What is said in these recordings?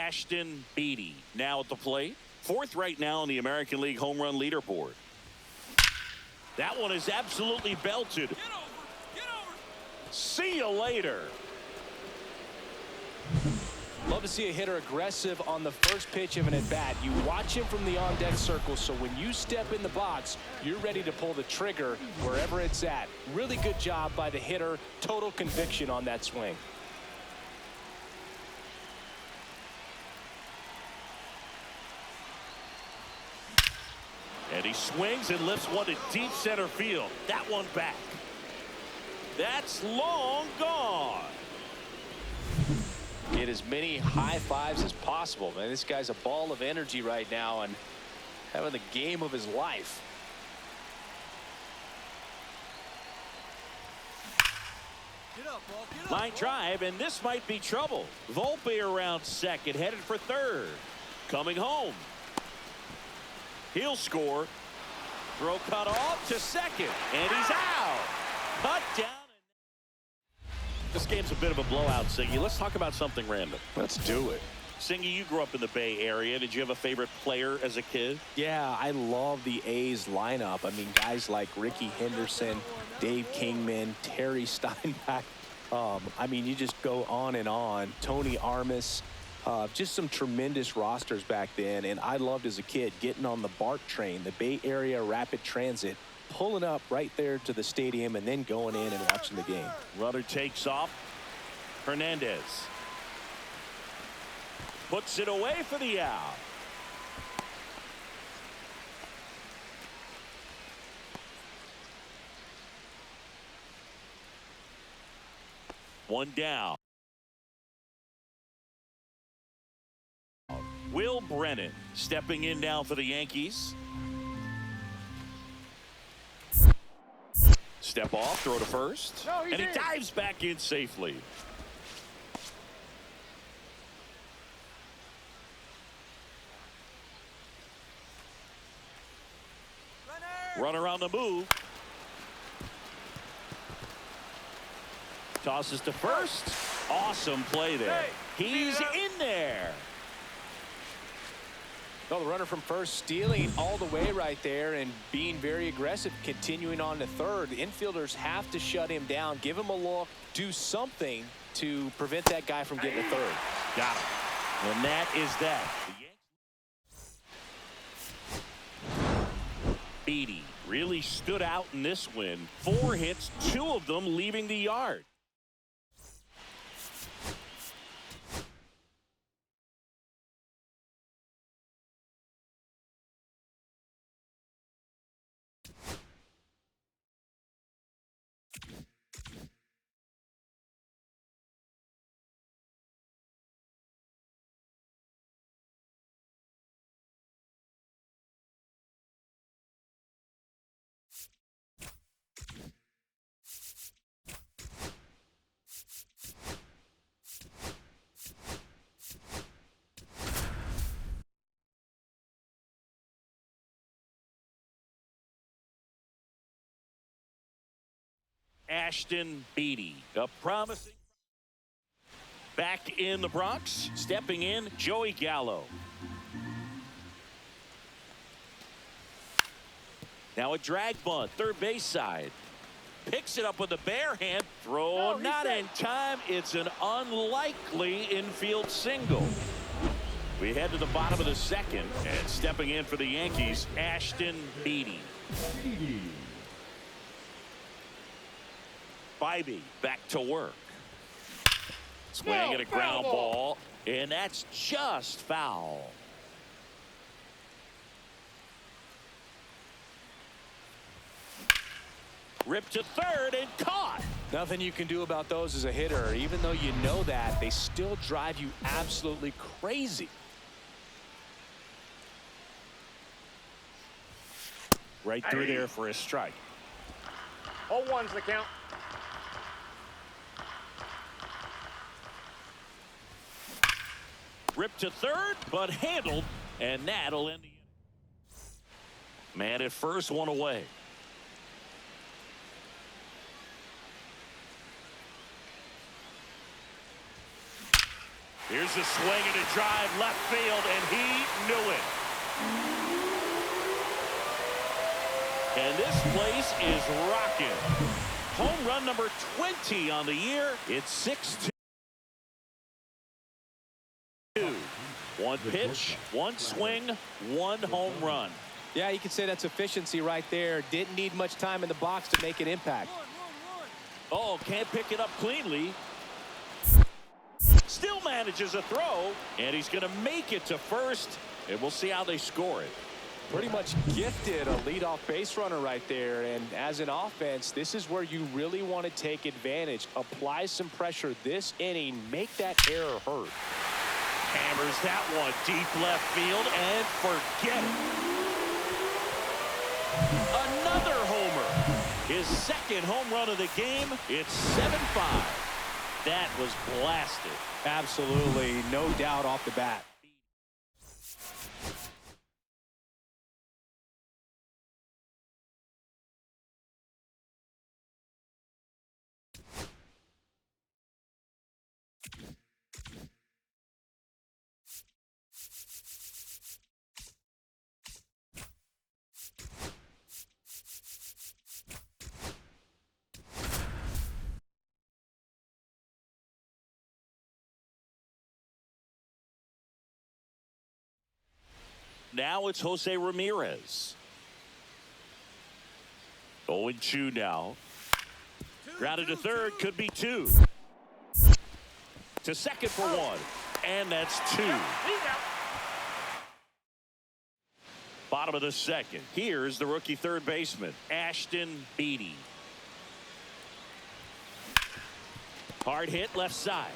Ashton Beatty now at the plate. Fourth right now in the American League home run leaderboard. That one is absolutely belted. Get over. See you later. Love to see a hitter aggressive on the first pitch of an at-bat. You watch him from the on-deck circle, so when you step in the box, you're ready to pull the trigger wherever it's at. Really good job by the hitter. Total conviction on that swing. And he swings and lifts one to deep center field. That one back. That's long gone. Get as many high fives as possible, man. This guy's a ball of energy right now and having the game of his life. Get up, ball. Get up, Line ball. drive, and this might be trouble. Volpe around second, headed for third. Coming home. He'll score. Throw cut off to second, and he's out. Cut down. This game's a bit of a blowout, Singy. Let's talk about something random. Let's do it. Singy, you grew up in the Bay Area. Did you have a favorite player as a kid? Yeah, I love the A's lineup. I mean, guys like Ricky Henderson, Dave Kingman, Terry Steinbach. I mean, you just go on and on. Tony Armas. Just some tremendous rosters back then. And I loved as a kid getting on the BART train, the Bay Area Rapid Transit, pulling up right there to the stadium and then going in and watching the game. Runner takes off. Hernandez puts it away for the out. One down. Will Brennan stepping in now for the Yankees. Step off, throw to first, and he dives back in safely. Runner on the move. Tosses to first. Awesome play there. He's in there. Well, the runner from first stealing all the way right there and being very aggressive, continuing on to third. The infielders have to shut him down, give him a look, do something to prevent that guy from getting to third. Got him. And that is that. Beatty really stood out in this win. 4 hits, 2 of them leaving the yard. Ashton Beatty, a promising. Back in the Bronx, stepping in, Joey Gallo. Now a drag bunt, third base side. Picks it up with a bare hand. Throw not in time. It's an unlikely infield single. We head to the bottom of the second, and stepping in for the Yankees, Ashton Beatty. Bybee back to work. Swing at a ground ball, and that's just foul. Ripped to third and caught. Nothing you can do about those as a hitter. Even though you know that, they still drive you absolutely crazy. Right through there for a strike. 0-1's the count. Ripped to third, but handled, and that'll end the inning. Man at first, one away. Here's a swing and a drive left field, and he knew it. And this place is rocking. Home run number 20 on the year. It's 6-2. One pitch, one swing, one home run. Yeah, you could say that's efficiency right there. Didn't need much time in the box to make an impact. Oh, can't pick it up cleanly. Still manages a throw, and he's going to make it to first, and we'll see how they score it. Pretty much gifted a leadoff base runner right there, and as an offense, this is where you really want to take advantage. Apply some pressure this inning, make that error hurt. Hammers that one deep left field, and forget it. Another homer. His second home run of the game. It's 7-5. That was blasted. Absolutely, no doubt off the bat. Now it's Jose Ramirez. 0-2 now. Grounded to third, could be two. To second for one, and that's two. Bottom of the second. Here's the rookie third baseman, Ashton Beatty. Hard hit left side.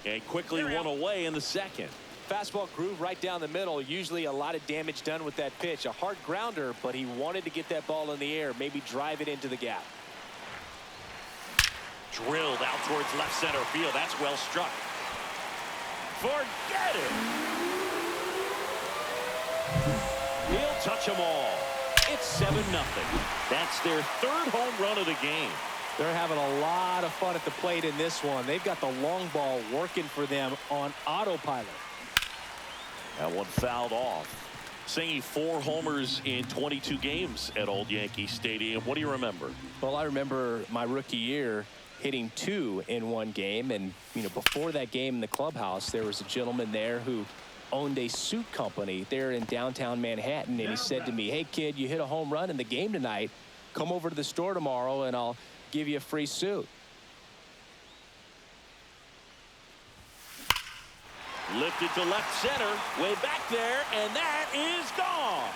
And quickly one away in the second. Fastball groove right down the middle. Usually a lot of damage done with that pitch. A hard grounder, but he wanted to get that ball in the air, maybe drive it into the gap. Drilled out towards left center field. That's well struck. Forget it. He'll touch them all. It's 7-0. That's their third home run of the game. They're having a lot of fun at the plate in this one. They've got the long ball working for them on autopilot. That one fouled off. Singing 4 homers in 22 games at Old Yankee Stadium. What do you remember? Well, I remember my rookie year hitting 2 in one game. And, you know, before that game in the clubhouse, there was a gentleman there who owned a suit company there in downtown Manhattan. And he said to me, hey, kid, you hit a home run in the game tonight. Come over to the store tomorrow and I'll give you a free suit. Lifted to left center, way back there, and that is gone.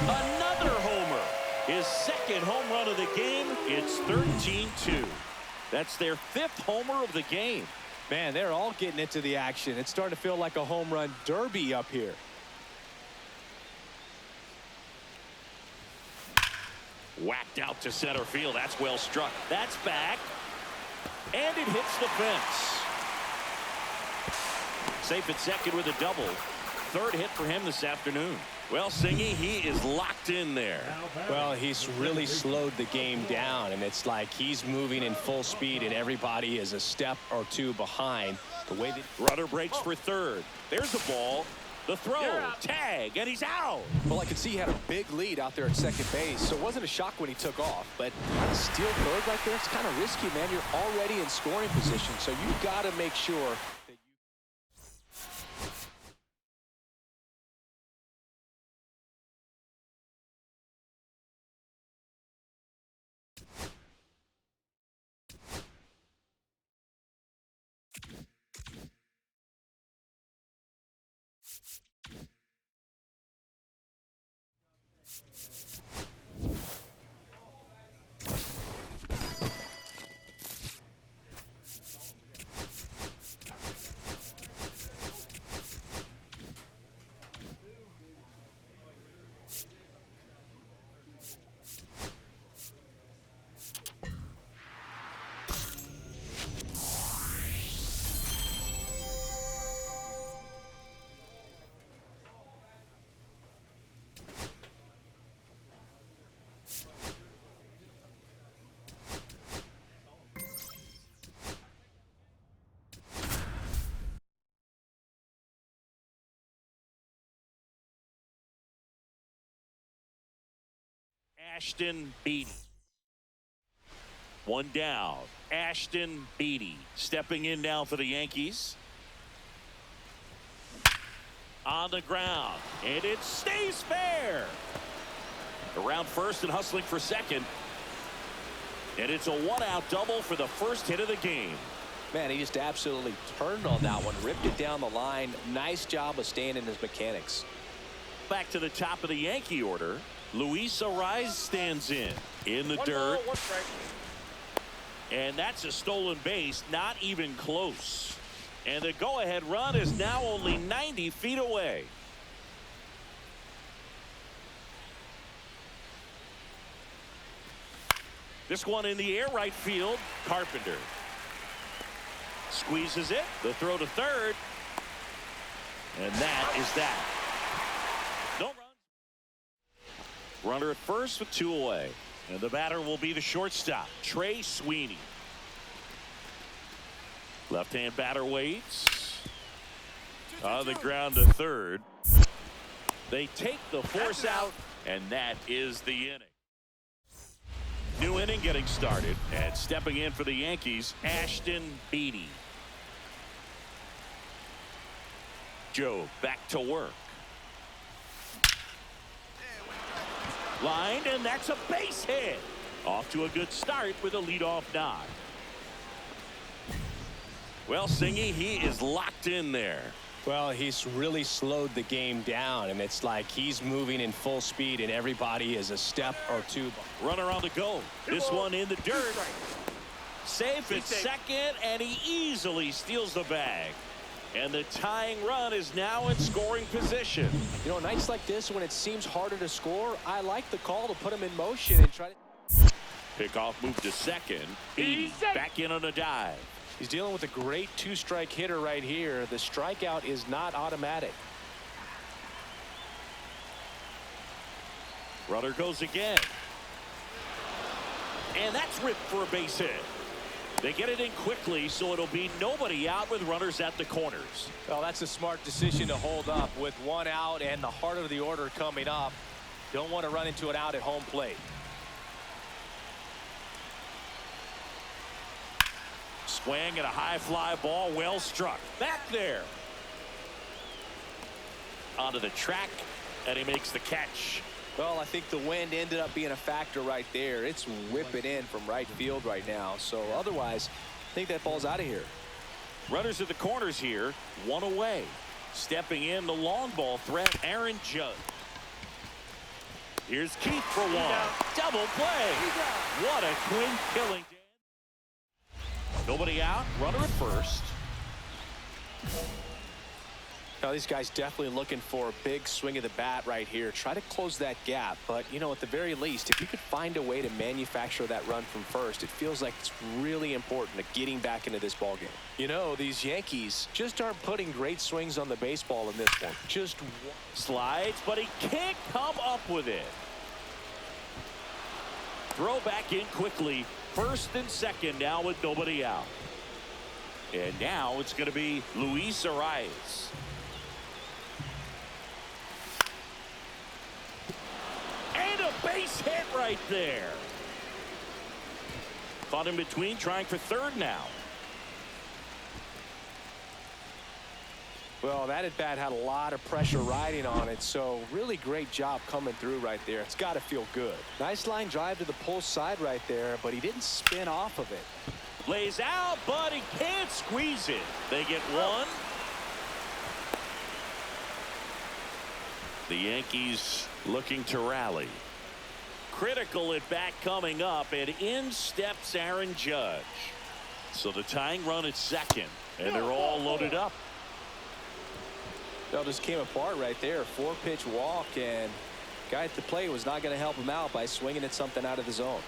Another homer. His second home run of the game. It's 13-2. That's their 5th homer of the game. Man, they're all getting into the action. It's starting to feel like a home run derby up here. Whacked out to center field. That's well struck. That's back. And it hits the fence. Safe at second with a double. Third hit for him this afternoon. Well, Singy, he is locked in there. Well, he's really slowed the game down, and it's like he's moving in full speed, and everybody is a step or two behind. The way that runner breaks for third. There's the ball. The throw, tag, and he's out. Well, I could see he had a big lead out there at second base, so it wasn't a shock when he took off. But steal third right there, it's kind of risky, man. You're already in scoring position, so you've got to make sure that you... Ashton Beatty. One down. Ashton Beatty stepping in now for the Yankees. On the ground, and it stays fair. Around first and hustling for second. And it's a one-out double for the first hit of the game. Man, he just absolutely turned on that one, ripped it down the line. Nice job of staying in his mechanics. Back to the top of the Yankee order. Luis Ariz stands in the dirt. And that's a stolen base, not even close. And the go-ahead run is now only 90 feet away. This one in the air, right field. Carpenter squeezes it. The throw to third. And that is that. No runs. Runner at first with 2 away. And the batter will be the shortstop, Trey Sweeney. Left-hand batter waits. On the ground to third. They take the force out, and that is the inning. New inning getting started, and stepping in for the Yankees, Ashton Beatty. Joe back to work. Lined, and that's a base hit. Off to a good start with a leadoff knock. Well, Singy, he is locked in there. Well, he's really slowed the game down, and it's like he's moving in full speed, and everybody is a step or two. Runner on the go. This one in the dirt. Safe at second, and he easily steals the bag. And the tying run is now in scoring position. You know, nights like this, when it seems harder to score, I like the call to put him in motion and try to. Pickoff move to second. Beatty back in on a dive. He's dealing with a great 2-strike hitter right here. The strikeout is not automatic. Runner goes again. And that's ripped for a base hit. They get it in quickly, so it'll be nobody out with runners at the corners. Well, that's a smart decision to hold up with 1 out and the heart of the order coming up. Don't want to run into an out at home plate. Swing and a high fly ball, well struck. Back there. Onto the track, and he makes the catch. Well, I think the wind ended up being a factor right there. It's whipping in from right field right now. So otherwise, I think that ball's out of here. Runners at the corners here, 1 away. Stepping in the long ball threat, Aaron Judge. Here's Keith for 1. Double play. What a clean killing. Nobody out. Runner at first. Now, these guys definitely looking for a big swing of the bat right here. Try to close that gap. But, you know, at the very least, if you could find a way to manufacture that run from first, it feels like it's really important to getting back into this ballgame. You know, these Yankees just aren't putting great swings on the baseball in this one. Just slides, but he can't come up with it. Throw back in quickly. First and second now with nobody out. And now it's going to be Luis Ariz. And a base hit right there. Caught in between, trying for third now. Well, that at bat had a lot of pressure riding on it, so really great job coming through right there. It's got to feel good. Nice line drive to the pull side right there, but he didn't spin off of it. Lays out, but he can't squeeze it. They get 1. The Yankees looking to rally. Critical at bat coming up, and in steps Aaron Judge. So the tying run at second, and they're all loaded up. That just came apart right there. 4-pitch walk, and guy at the plate was not going to help him out by swinging at something out of the zone.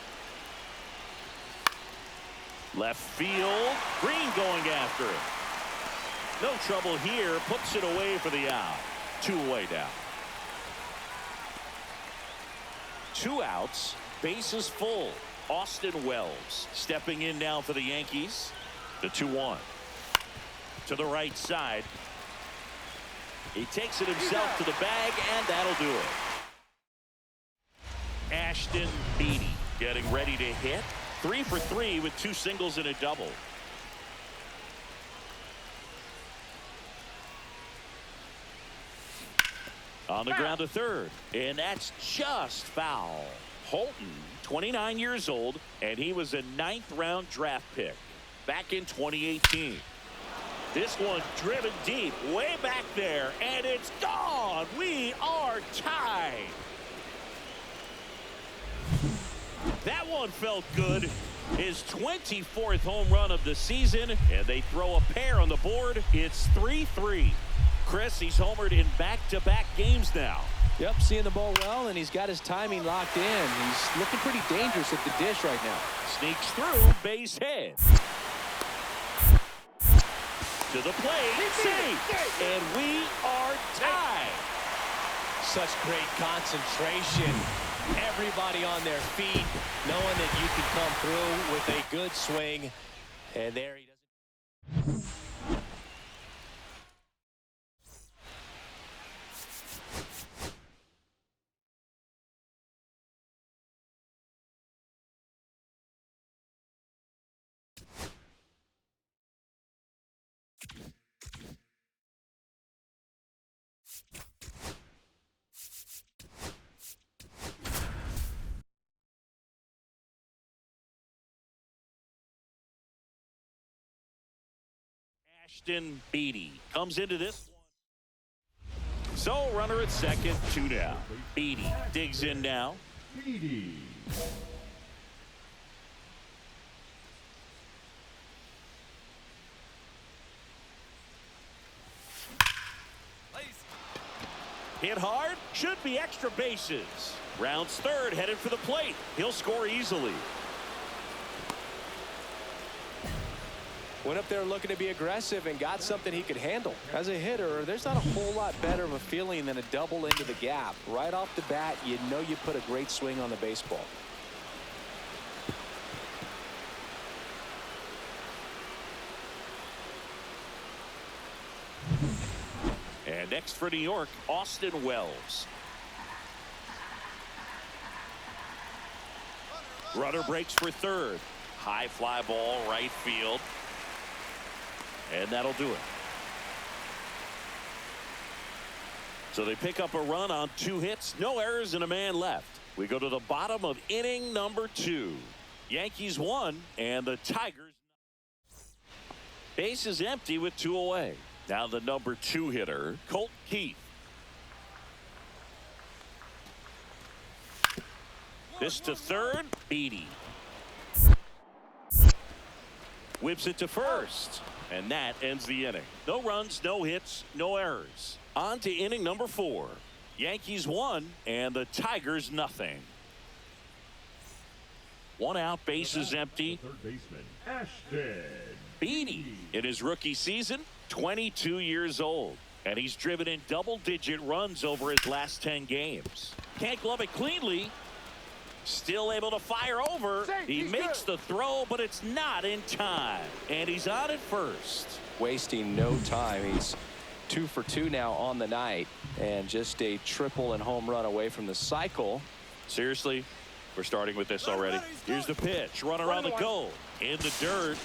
Left field, Green going after it. No trouble here, puts it away for the out. 2 away now. 2 outs, bases full. Austin Wells stepping in now for the Yankees. The 2-1 to the right side. He takes it himself to the bag, and that'll do it. Ashton Beatty getting ready to hit. 3 for 3 with 2 singles and a double. On the ground to third, and that's just foul. Holton, 29 years old, and he was a 9th-round draft pick back in 2018. This one driven deep, way back there, and it's gone. We are tied. That one felt good. His 24th home run of the season, and they throw a pair on the board. It's 3-3. Chris, he's homered in back-to-back games now. Yep, seeing the ball well, and he's got his timing locked in. He's looking pretty dangerous at the dish right now. Sneaks through, base hit. To the plate, safe, and we are tied. Such great concentration. Everybody on their feet, knowing that you can come through with a good swing. And there he does. Ashton Beatty comes into this one. So runner at second, 2 down. Beatty digs in now. Beatty. Hit hard, should be extra bases. Rounds third, headed for the plate. He'll score easily. Went up there looking to be aggressive and got something he could handle. As a hitter, there's not a whole lot better of a feeling than a double into the gap. Right off the bat, you know you put a great swing on the baseball. And next for New York, Austin Wells. Runner breaks for third. High fly ball, right field. And that'll do it. So they pick up a run on 2 hits, no errors, and a man left. We go to the bottom of inning number 2. Yankees won, and the Tigers. Base is empty with 2 away. Now the number 2 hitter, Colt Keith. This to third, Beatty. Whips it to first. And that ends the inning. No runs, no hits, no errors. On to inning number 4. Yankees won, and the Tigers nothing. 1 out, bases empty. Third baseman, Ashton Beatty, in his rookie season, 22 years old. And he's driven in double-digit runs over his last 10 games. Can't glove it cleanly. Still able to fire over. He makes the throw, but it's not in time. And he's on at first. Wasting no time. He's 2 for 2 now on the night, and just a triple and home run away from the cycle. Seriously, we're starting with this already. Here's the pitch. Runner on the go. In the dirt.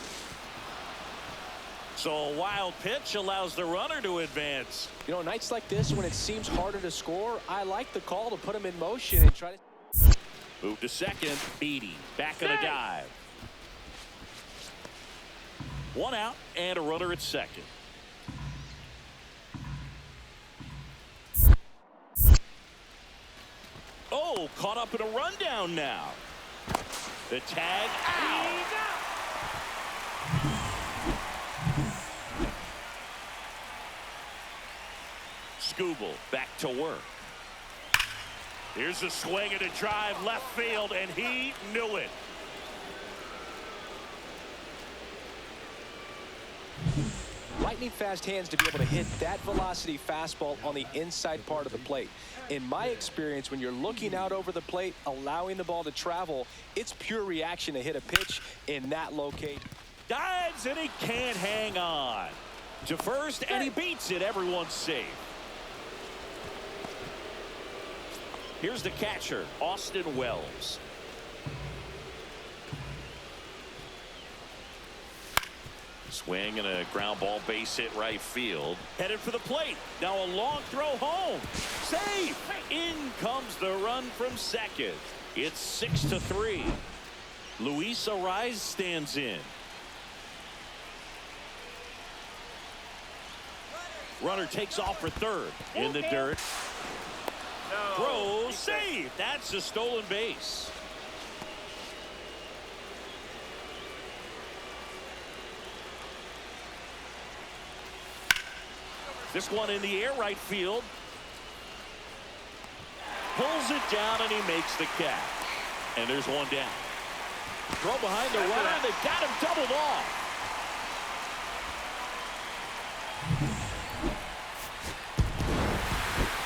So a wild pitch allows the runner to advance. You know, nights like this, when it seems harder to score, I like the call to put him in motion and try to... Move to second. Beatty back on a dive. 1 out and a runner at second. Oh, caught up in a rundown now. The tag out. Skubal back to work. Here's a swing and a drive left field, and he knew it. Lightning fast hands to be able to hit that velocity fastball on the inside part of the plate. In my experience, when you're looking out over the plate, allowing the ball to travel, it's pure reaction to hit a pitch in that location. Dives, and he can't hang on. To first, and he beats it. Everyone's safe. Here's the catcher, Austin Wells. Swing and a ground ball, base hit right field. Headed for the plate. Now a long throw home. Safe. In comes the run from second. It's 6-3. Luis Arraez stands in. Runner takes off for third. In the dirt. Throw, save. That's a stolen base. This one in the air, right field. Pulls it down, and he makes the catch. And there's one down. Throw behind the runner. They've got him doubled off.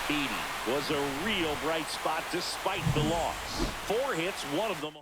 Beatty was a real bright spot despite the loss. 4 hits, one of them.